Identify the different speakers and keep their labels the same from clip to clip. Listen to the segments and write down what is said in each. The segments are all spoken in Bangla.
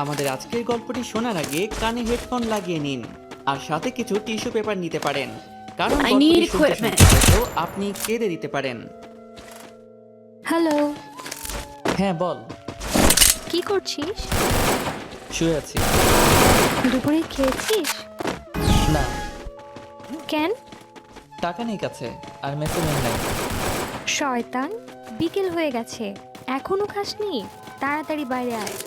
Speaker 1: আমাদের আজকের গল্পটি শোনার আগে কানে হেডফোন লাগিয়ে নিন আর সাথে কিছু টিস্যু পেপার নিতে পারেন, কারণ
Speaker 2: I need
Speaker 1: গল্পটি শুনতে
Speaker 2: equipment.
Speaker 1: শুনতে হয়তো আপনি কেঁদে দিতে পারেন।
Speaker 2: হ্যালো,
Speaker 1: হ্যাঁ বল।
Speaker 2: কি করছিস?
Speaker 1: শুয়ে আছি।
Speaker 2: দুপুরে খেয়েছিস?
Speaker 1: না,
Speaker 2: কেন?
Speaker 1: টাকা নেই কাছে আর মেসে মেন নাই।
Speaker 2: শয়তান, বিকেল হয়ে গেছে, এখনো খাসনি? তাড়াতাড়ি বাইরে আয়।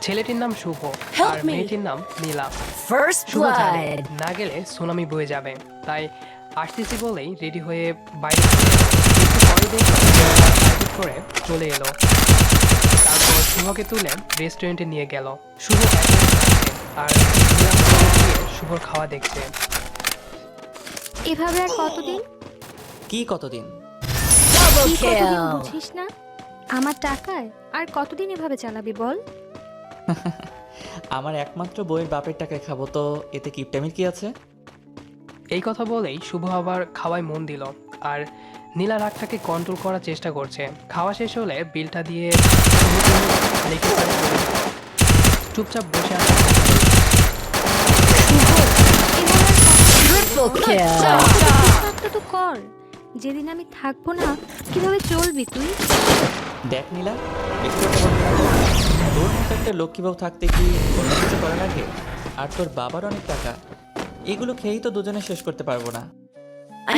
Speaker 3: ছেলেটির নাম শুভ
Speaker 4: Help
Speaker 3: আর
Speaker 4: me.
Speaker 3: মেয়েটির নাম নীলা।
Speaker 4: First
Speaker 3: শুভ জানে
Speaker 4: blood.
Speaker 3: না গেলে সুনামি বয়ে যাবে, তাই আসতেছি বলেই রেডি হয়ে বাইরে গেল। একটু পরে দেখলো প্রাইভেট করে চলে এলো। তারপর শুভকে তুলে রেস্টুরেন্টে নিয়ে গেল। শুভ একা খাচ্ছে আর নীলা ফোনে গিয়ে শুভর খাওয়া দেখছে।
Speaker 2: এভাবে আর কতদিন?
Speaker 1: কি কতদিন?
Speaker 4: Double
Speaker 2: কি কতদিন
Speaker 4: kill.
Speaker 2: বুঝিস না? আমার টাকায় আর কতদিন এভাবে চালাবি বল?
Speaker 1: আমার একমাত্র বইয়ের বাপের টাকায় খাবো, তো এতে কিপটামির কি আছে?
Speaker 3: এই কথা বলেই শুভ আবার খাওয়ায় মন দিল আর নীলা রাগটাকে কন্ট্রোল করার চেষ্টা করছে। খাওয়া শেষ হলে বিলটা দিয়ে লেগে পারে চলে গেল। চুপচাপ বসে আছে।
Speaker 4: Triple kill.
Speaker 2: একটা তো কর। যেদিন আমি থাকবো না, কিভাবে চলবি তুই?
Speaker 1: দেখ নীলা, একটু কথা বলতে পারবো? তোর মতো একটা লক্ষ্মী বউ থাকতে কি অন্য কিছু করা লাগে? আর তোর বাবার অনেক টাকা, এগুলো খেয়েই তো দুজনে শেষ করতে পারবো না।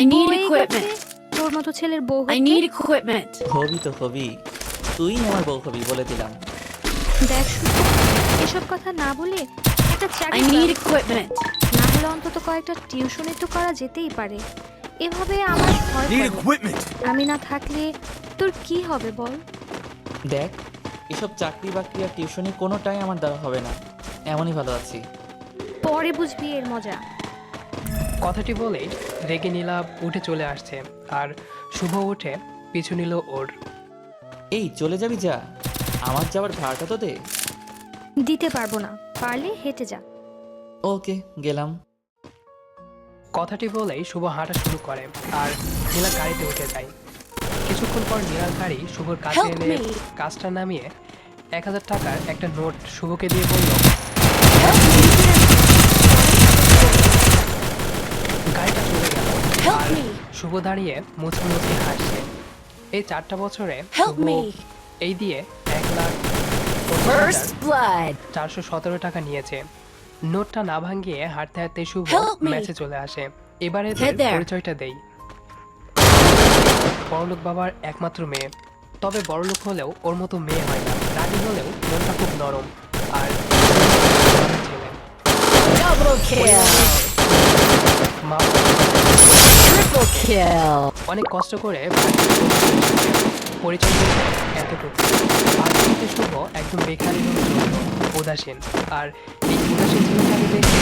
Speaker 4: I need
Speaker 2: বউয়ে
Speaker 4: equipment.
Speaker 2: গেছে, তোর মতো ছেলের বউ
Speaker 4: I
Speaker 2: হতে?
Speaker 4: need equipment.
Speaker 1: হবি তো হবি, তুই আমার বউ হবি বলে দিলাম।
Speaker 2: দেখ শুধু, এসব কথা না বলে একটা
Speaker 4: I
Speaker 2: চাকরি
Speaker 4: need
Speaker 2: কর।
Speaker 4: equipment.
Speaker 2: না হলে অন্তত কয়েকটা টিউশনি তো করা যেতেই পারে। এভাবে আমার ভয়
Speaker 5: Need
Speaker 2: করে।
Speaker 5: equipment.
Speaker 2: আমি না থাকলে তোর কি হবে বল?
Speaker 1: দেখ, এসব চাকরি বাকরি আর টিউশনি কোনোটাই আমার দ্বারা হবে না, এমনই ভালো আছি।
Speaker 2: পরে বুঝবি এর মজা।
Speaker 3: কথাটি বলেই রেগে নীলা উঠে চলে আসছে আর শুভ উঠে পিছু নিল ওর।
Speaker 1: এই চলে যাবি যা, আমার যাওয়ার ভাড়াটা তো দে।
Speaker 2: দিতে পারবো না, পারলে হেঁটে যা।
Speaker 1: ওকে, গেলাম।
Speaker 3: কথাটি বলেই শুভ হাঁটা শুরু করে আর নীলা গাড়িতে উঠে যায়। কিছুক্ষণ পর নীলার গাড়ি শুভর কাছে
Speaker 4: Help
Speaker 3: এনে
Speaker 4: me.
Speaker 3: কাজটা নামিয়ে 1000 টাকার একটা নোট শুভকে দিয়ে বলল, গাড়িটা চলে গেল
Speaker 4: Help
Speaker 3: আর
Speaker 4: me.
Speaker 3: শুভ দাঁড়িয়ে মুচকি মুচকি হাসছে। এই 4টা বছরে
Speaker 4: Help
Speaker 3: শুভ
Speaker 4: me.
Speaker 3: এই দিয়ে
Speaker 4: First blood.
Speaker 3: 1,40,417 টাকা নিয়েছে। নোটটা না ভাঙিয়ে হাঁটতে হাঁটতে শুভ
Speaker 4: Help me.
Speaker 3: ম্যাচে চলে আসে। এবারে
Speaker 4: Hey there.
Speaker 3: পরিচয়টা দেই। বড়লোক বাবার একমাত্র মেয়ে, তবে বড়লোক হলেও ওর মতো মেয়ে হয় না। রাগী হলেও মনটা খুব নরম আর ছেলে।
Speaker 4: Double kill.
Speaker 3: মা
Speaker 4: Triple kill.
Speaker 3: অনেক কষ্ট করে পরিচয় দিয়েছে এতটুকু। বাস্তবে শুভ একদম বেকারি উদাসীন, আর এই উদাসীন ছেলেটাকে দেখে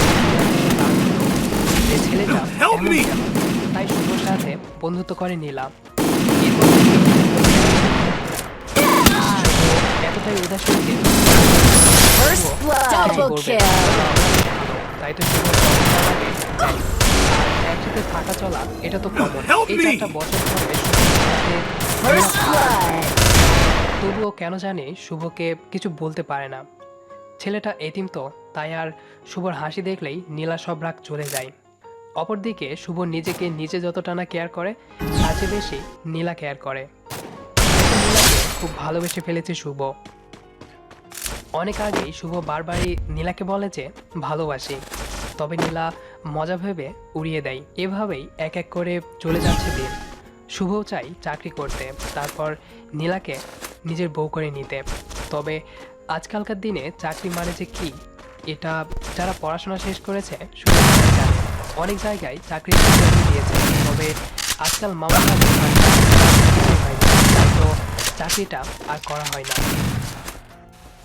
Speaker 3: এই ছেলেটা
Speaker 5: Help
Speaker 3: এমন
Speaker 5: me!
Speaker 3: কেন? তাই শুভর সাথে বন্ধুত্ব করে নিলাম। এরপর শুভ এতটাই উদাসীন যে
Speaker 4: First blood. Double kill.
Speaker 3: তাই তো শুভ একসাথে থাকা চলা এটা তো কমন।
Speaker 5: Help
Speaker 3: এই
Speaker 5: me!
Speaker 3: 4টা বছর ধরে শুভর সাথে
Speaker 4: First blood.
Speaker 3: তবুও কেন জানি শুভকে কিছু বলতে পারে না। ছেলেটা এতিম তো, তাই আর শুভর হাসি দেখলেই নীলা সব রাগ চলে যায়। অপরদিকে শুভ নিজেকে নিজে যতটা না কেয়ার করে তার চেয়ে বেশি নীলা কেয়ার করে। নীলাকে খুব ভালোবেসে ফেলেছে শুভ। অনেক আগেই শুভ বারবারই নীলাকে বলে যে ভালোবাসি, তবে নীলা মজা ভেবে উড়িয়ে দেয়। এভাবেই এক এক করে চলে যাচ্ছে দিন। শুভও চাই চাকরি করতে, তারপর নীলাকে নিজের বউ করে নিতে। তবে আজকালকার দিনে চাকরি মানে যে কি, এটা যারা পড়াশোনা শেষ করেছে শুধু তারাই জানে। অনেক জায়গায় চাকরির সুযোগ দিয়েছে, তবে আজকাল মামা তাই তো চাকরিটা আর করা হয় না।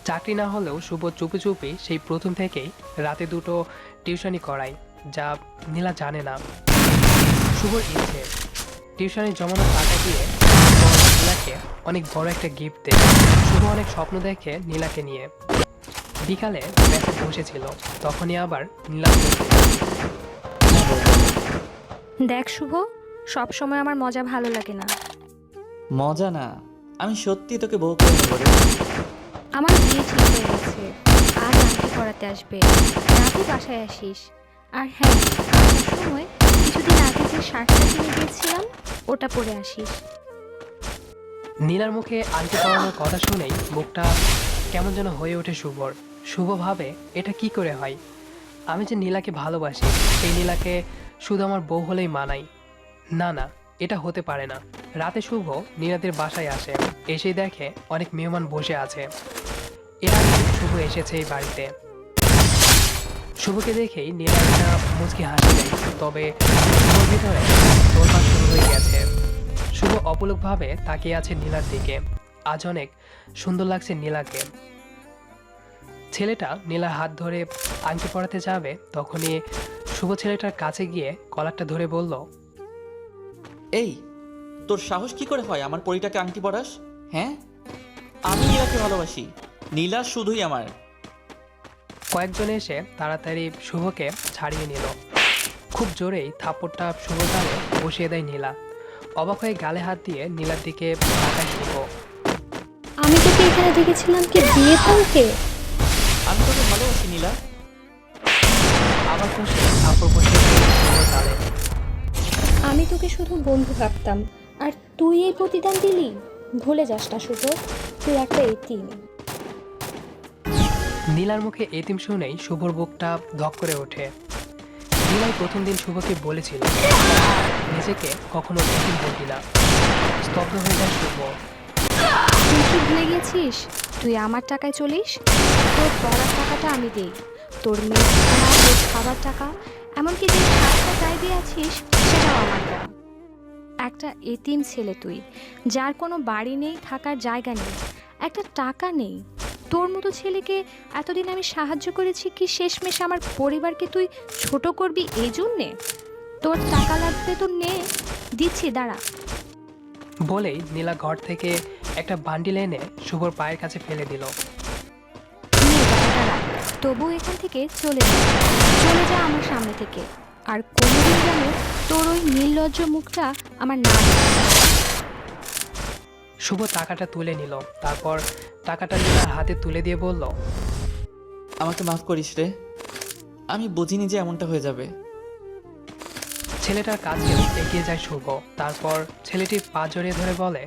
Speaker 3: চাকরি না হলেও শুভ চুপি চুপি সেই প্রথম থেকেই রাতে 2টো টিউশনি করায়, যা নীলা জানে না। শুভর ইচ্ছে টিউশনি জমানো টাকা দিয়ে নীলাকে অনেক বড় একটা গিফট দেয়। শুভ অনেক স্বপ্ন দেখে নীলাকে নিয়ে। বিকালে ব্যাসে বসেছিল, তখনই আবার নীলা
Speaker 2: দেখ শুভ, সব সময় আমার মজা ভালো লাগে না।
Speaker 1: মজা না, আমি সত্যি তোকে বউ করে নেবো রে।
Speaker 2: আমার বিয়ে ঠিক হয়ে গেছে। দেখতে আসবে, রাতে বাসায় আসিস। আর হ্যাঁ, আসার সময় কিছুদিন আগে যে শার্টটা কিনে দিয়েছিলাম ওটা পরে আসিস।
Speaker 3: নীলার মুখে আংটি পরানোর কথা শুনেই বুকটা কেমন যেন হয়ে ওঠে শুভর। শুভ ভাবে এটা কি করে হয়? আমি যে নীলাকে ভালোবাসি, সেই নীলাকে শুধু আমার বউ হলেই মানাই। না না, এটা হতে পারে না। রাতে শুভ নীলাদের বাসায় আসে, এসেই দেখে অনেক মেহমান বসে আছে। এর আগে শুভ এসেছে এই বাড়িতে। শুভকে দেখেই নীলা একটা মুচকি হাসি দেয়, তবে শুভর ভিতরে তোলপাড় শুরু হয়ে গেছে। শুভ অপলকভাবে তাকিয়ে আছে নীলার দিকে। আজ অনেক সুন্দর লাগছে নীলাকে। ছেলেটা নীলার হাত ধরে আংটি পরাতে যাবে, তখনই শুভ ছেলেটার কাছে গিয়ে কলারটা ধরে বলল,
Speaker 1: এই, তোর সাহস কি করে হয় আমার পরিটাকে আংটি পরাস? হ্যাঁ, আমি নীলাকে ভালোবাসি। নীলা শুধুই আমার।
Speaker 3: কয়েকজন এসে তাড়াতাড়ি শুভকে ছাড়িয়ে নিল। খুব জোরেই থাপ্পড়টা শুভ গালে বসিয়ে দেয় নীলা। অবাক হয়ে গালে হাত দিয়ে নীলার দিকে তাকায় শুভ।
Speaker 2: আমি তোকে এখানে দেখেছিলাম কি বিয়ে ভাঙতে?
Speaker 1: আমি তোকে ভালোবাসি নীলা।
Speaker 3: আবার কষে থাপ্পড় বসিয়ে দেয় শুভর গালে।
Speaker 2: আমি তোকে শুধু বন্ধু ভাবতাম, আর তুই এই প্রতিদান দিলি? ভুলে যাস না শুভ, তুই একটা এতিম।
Speaker 3: নীলার মুখে এতিম শুনেই শুভর বুকটা ধক করে ওঠে। নীলাই প্রথম দিন শুভকে বলেছিল নিজেকে কখনো এতিম বলবি না। স্তব্ধ হয়ে যায় শুভ।
Speaker 2: তুই কি ভুলে গেছিস তুই আমার টাকায় চলিস? তোর পড়ার টাকাটা আমি দেই, তোর মেয়ে তোর খাবার টাকা, এমনকি যে শার্টটা গায়ে দিয়ে আছিস সেটাও আমার দেওয়া। একটা এতিম ছেলে তুই, যার কোনো বাড়ি নেই, থাকার জায়গা নেই, একটা টাকা নেই। তোর মতো ছেলেকে এতদিন আমি সাহায্য করেছি কি শেষমেশ আমার পরিবারকে তুই ছোট করবি এই জন্যে? তোর টাকা লাগবে তো নে, দিচ্ছি, দাঁড়া।
Speaker 3: বলেই নীলা ঘর থেকে একটা বান্ডিল এনে শুভর পায়ের কাছে ফেলে দিল।
Speaker 2: নে টাকাটা রাখ, তবু এখান থেকে চলে যা, চলে যা আমার সামনে থেকে। আর কোনোদিন যেন তোর ওই নির্লজ্জ মুখটা আমার না দেখে।
Speaker 3: শুভ টাকাটা তুলে নিল, তারপর টাকাটা নীলার হাতে তুলে দিয়ে বলল,
Speaker 1: আমাকে মাফ করিস রে, আমি বুঝিনি যে এমনটা হয়ে যাবে।
Speaker 3: ছেলেটার কাছে এগিয়ে যায় শুভ। তারপর ছেলেটির পা জড়িয়ে ধরে বলে,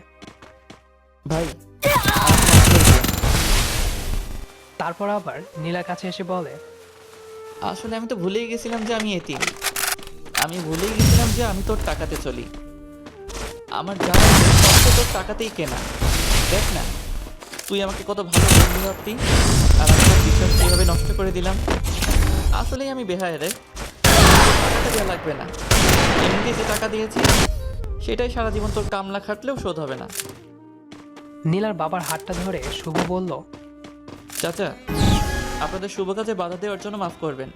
Speaker 1: ভাই, আমাকে মাফ করে দে।
Speaker 3: তারপর আবার নীলার কাছে এসে বলে,
Speaker 1: আসলে আমি তো ভুলেই গেছিলাম যে আমি এতিম। আমি ভুলেই গেছিলাম যে আমি তোর টাকাতে চলি। আমার যা আছে সব তো তোর টাকাতেই কেনা। দেখ না, তুই আমাকে কত ভালো বন্ধু ভাবতি, আর আমি তোর বিশ্বাস কীভাবে নষ্ট করে দিলাম। আসলেই আমি বেহায় রে। টাকাটা দেওয়া লাগবে না, এমনিতে যে টাকা দিয়েছি সেটাই সারা জীবন তোর কামলা খাটলেও শোধ হবে না।
Speaker 3: নীলার বাবার হাতটা ধরে শুভ বলল,
Speaker 1: চাচা, আপনাদের শুভ কাজে বাধা দেওয়ার জন্য মাফ করবেন।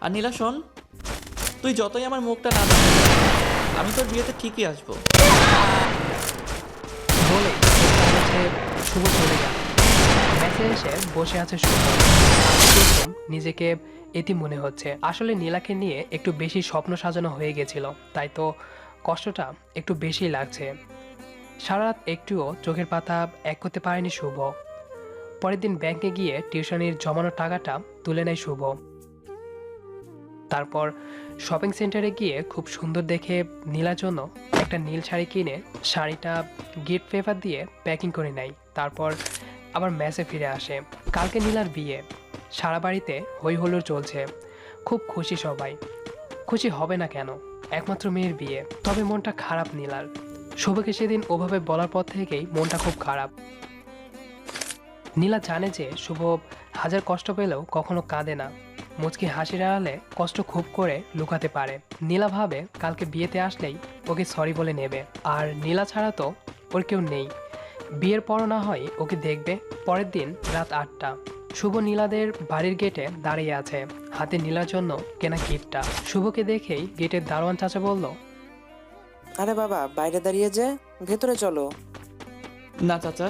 Speaker 1: আর নীলা শোন, তুই যতই আমার মুখটা না দেখে যা, আমি তোর বিয়েতে ঠিকই আসবো।
Speaker 3: বলে শুভ চলে গেল। মেসে এসে বসে আছে শুভ। প্রথম নিজেকে এতিম মনে হচ্ছে। আসলে নীলাকে নিয়ে একটু বেশি স্বপ্ন সাজানো হয়ে গেছিল, তাই তো কষ্টটা একটু বেশি লাগছে। সারা রাত একটুও চোখের পাতা এক করতে পারেনি শুভ। পরের দিন ব্যাংকে গিয়ে টিউশনির জমানো টাকাটা তুলে নেয় শুভ। তারপর শপিং সেন্টারে গিয়ে খুব সুন্দর দেখে নীলার জন্য একটা নীল শাড়ি কিনে শাড়িটা গিফট পেপার দিয়ে প্যাকিং করে নেয়। তারপর আবার মেসে ফিরে আসে। কালকে নীলার বিয়ে, সারা বাড়িতে হই হুল্লোড় চলছে। খুব খুশি সবাই। খুশি হবে না কেন, একমাত্র মেয়ের বিয়ে। তবে মনটা খারাপ নীলার। শুভকে সেদিন ওভাবে বলার পর থেকেই মনটা খুব খারাপ। নীলা জানে যে শুভ হাজার কষ্ট পেলেও কখনো কাঁদে না। মুচকি হাসির আড়ালে কষ্ট খুব করে লুকাতে পারে। নীলা ভাবে কালকে বিয়েতে আসলেই ওকে সরি বলে নেবে। আর নীলা ছাড়া তো ওর কেউ নেই। বিয়ের পরও না হয় ওকে দেখবে। পরের দিন রাত 8টা, শুভ নীলাদের বাড়ির গেটে দাঁড়িয়ে আছে, হাতে নীলার জন্য কেনা গিফটটা। শুভকে দেখেই গেটের দারোয়ান চাচা বলল,
Speaker 5: আরে বাবা, বাইরে দাঁড়িয়ে যে, ভেতরে চলো।
Speaker 1: না চাচা,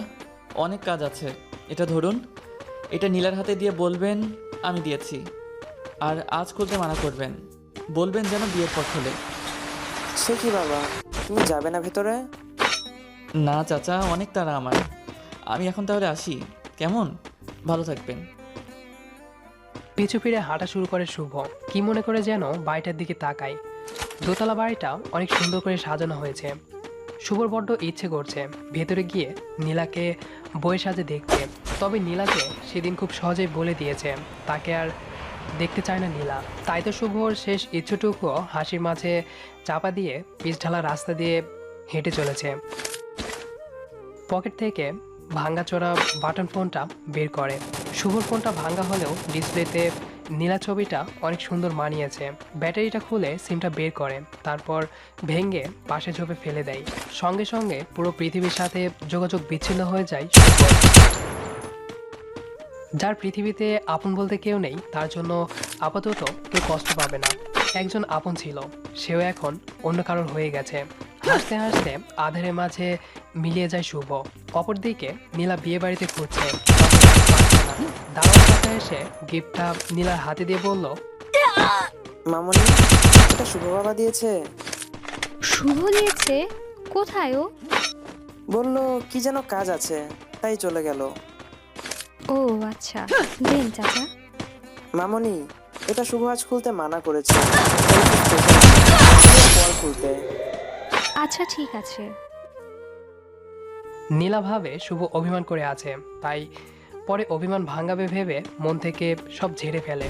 Speaker 1: অনেক কাজ আছে। এটা ধরুন, এটা নীলার হাতে দিয়ে বলবেন আমি দিয়েছি। আর আজ খুলতে মানা করবেন, বলবেন যেন বিয়ের পর খোলে।
Speaker 5: সে কি বাবা, তুমি যাবে না ভেতরে?
Speaker 1: না চাচা, অনেক তাড়া আমার। আমি এখন তাহলে আসি, কেমন? ভালো থাকবেন।
Speaker 3: পিছু ফিরে হাঁটা শুরু করে শুভ। কি মনে করে যেন বাড়িটার দিকে তাকায়। দোতলা বাড়িটা অনেক সুন্দর করে সাজানো হয়েছে। শুভর বড্ড ইচ্ছে করছে ভেতরে গিয়ে নীলাকে বইয়ের সাজে দেখতে। তবে নীলাকে সেদিন খুব সহজেই বলে দিয়েছে তাকে আর দেখতে চায় না নীলা। তাই তো শুভর শেষ ইচ্ছুটুকুও হাসির মাঝে চাপা দিয়ে পিচ ঢালা রাস্তা দিয়ে হেঁটে চলেছে। পকেট থেকে ভাঙ্গাচোরা বাটন ফোনটা বের করে। শুভর ফোনটা ভাঙ্গা হলেও ডিসপ্লেতে নীলা ছবিটা অনেক সুন্দর মানিয়েছে। ব্যাটারিটা খুলে সিমটা বের করে, তারপর ভেঙে পাশে ঝোপে ফেলে দেয়। সঙ্গে সঙ্গে পুরো পৃথিবীর সাথে যোগাযোগ বিচ্ছিন্ন হয়ে যায় শুভর। যার পৃথিবীতে আপন বলতে কেউ নেই, তার জন্য আপাতত কেউ কষ্ট পাবে না। একজন আপন ছিল, সেও এখন অন্য কারোর হয়ে গেছে। হাসতে হাসতে আধারের মাঝে মিলিয়ে যায় শুভ। অপরদিকে নীলা বিয়ে বাড়িতে ঘুরছে, দাঁড়ানোর কাছে এসে গিফটটা নীলার হাতে দিয়ে বলল,
Speaker 5: মামনি, এটা শুভ বাবা দিয়েছে।
Speaker 2: শুভ দিয়েছে? কোথায় ও?
Speaker 5: বললো কি যেন কাজ আছে, তাই চলে গেল।
Speaker 2: ও আচ্ছা, দেন চাচা।
Speaker 5: মামনি, এটা শুভ আজ খুলতে মানা করেছে, পর খুলতে।
Speaker 2: আচ্ছা ঠিক আছে।
Speaker 3: নীলা ভাবে শুভ অভিমান করে আছে, তাই পরে অভিমান ভাঙাবে ভেবে মন থেকে সব ঝেড়ে ফেলে।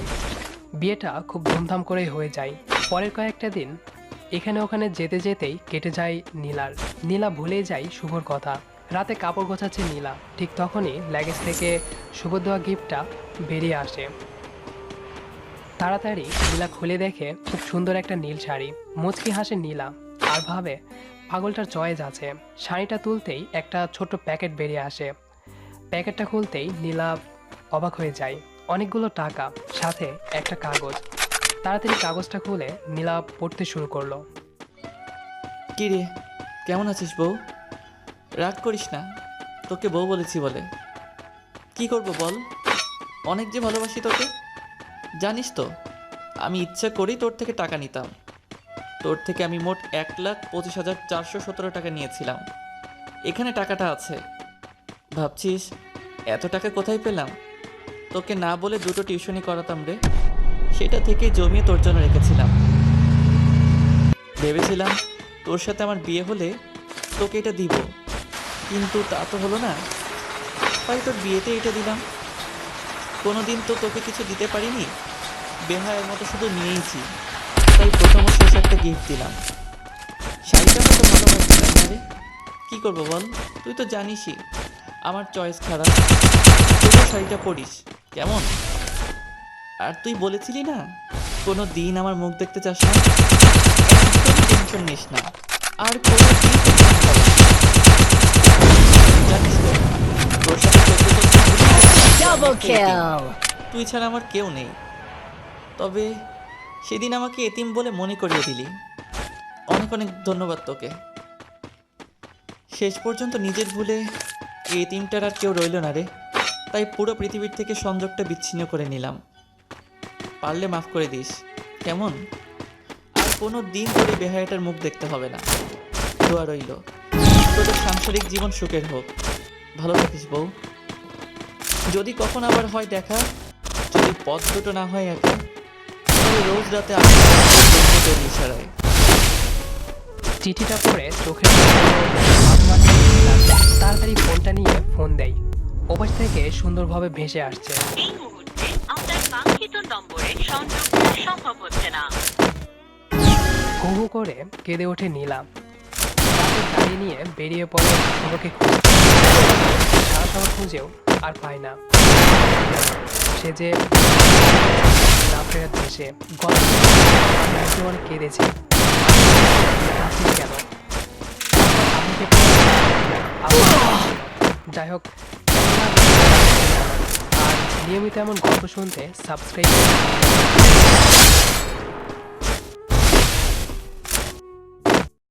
Speaker 3: বিয়েটা খুব ধুমধাম করেই হয়ে যায়। পরের কয়েকটা দিন এখানে ওখানে যেতে যেতেই কেটে যায় নীলার। নীলা ভুলেই যায় শুভর কথা। রাতে কাপড় গোছাচ্ছে নীলা, ঠিক তখনই লাগেজ থেকে শুভ দেওয়া গিফটটা বেরিয়ে আসে। তাড়াতাড়ি নীলা খুলে দেখে খুব সুন্দর একটা নীল শাড়ি। মুচকি হাসে নীলা আর ভাবে পাগলটার চয়েস আছে। শাড়িটা তুলতেই একটা ছোট্ট প্যাকেট বেরিয়ে আসে। প্যাকেটটা খুলতেই নীলা অবাক হয়ে যায়। অনেকগুলো টাকা, সাথে একটা কাগজ। তাড়াতাড়ি কাগজটা খুলে নীলা পড়তে শুরু করলো।
Speaker 1: কি রে, কেমন আছিস বউ? রাগ করিস না, তোকে বউ বলেছি বলে। কি করব বল, অনেক যে ভালোবাসি তোকে। জানিস তো, আমি ইচ্ছা করেই তোর থেকে টাকা নিতাম। তোর থেকে আমি মোট 1,25,417 টাকা নিয়েছিলাম। এখানে টাকাটা আছে। ভাবছিস এত টাকা কোথায় পেলাম? তোকে না বলে 2টো টিউশনি করাতাম রে, সেটা থেকেই জমিয়ে তোর জন্য রেখেছিলাম। ভেবেছিলাম তোর সাথে আমার বিয়ে হলে তোকে এটা দিব, কিন্তু তা তো হলো না। তাই তোর বিয়েতে এটা দিলাম। কোনোদিন তো তোকে কিছু দিতে পারিনি, বেহায়ের মতো শুধু নিয়েইছি। তাই প্রথম শেষ একটা গিফট দিলাম। শাড়িটা তো ভালো হচ্ছে না রে, কী করবো বল? তুই তো জানিসই আমার চয়েস খারাপ। তুই শাড়িটা পরিস কেমন? আর তুই বলেছিলি না কোনো দিন আমার মুখ দেখতে চাস না। একদম টেনশন নিস না, আর কোনো দিন tension হবে না। জানিস তো, তোর সাথে চলতে চলতে
Speaker 4: Double kill.
Speaker 1: তুই ছাড়া আমার কেউ নেই। তবে সেদিন আমাকে এতিম বলে মনে করিয়ে দিলি, অনেক অনেক ধন্যবাদ তোকে। শেষ পর্যন্ত নিজের ভুলে এই এতিমটার আর কেউ রইল না রে, তাই পুরো পৃথিবীর থেকে সংযোগটা বিচ্ছিন্ন করে নিলাম। পারলে মাফ করে দিস কেমন? আর কোনো দিন তোর বেহায়াটার মুখ দেখতে হবে না। দোয়া রইল তোদের সাংসারিক জীবন সুখের হোক। ভালো থাকিস বউ। যদি কখন আবার হয় দেখা, যদি পথ দুটো না হয় একা, তাহলে রোজ রাতে আমি তোর ইশারায়।
Speaker 3: চিঠিটা পড়ে চোখের সামনে তাড়াতাড়ি ফোনটা নিয়ে ফোন দেয়। ওপাশ থেকে সুন্দরভাবে ভেসে আসছে,
Speaker 6: এই মুহূর্তে আপনার কাঙ্ক্ষিত নম্বরে সংযোগ করা সম্ভব হচ্ছে না।
Speaker 3: হু হু করে কেঁদে ওঠে নীলা। তাকে গাড়ি নিয়ে বেরিয়ে পড়ে শুভকে খুঁজতে। সারা শহর খুঁজেও আর পায় না। সে যে না ফেরার দেশে গল্প অনেক কেঁদেছে। আপনি কেন? আমাকে যাই হোক, আর নিয়মিত এমন গল্প শুনতে সাবস্ক্রাইব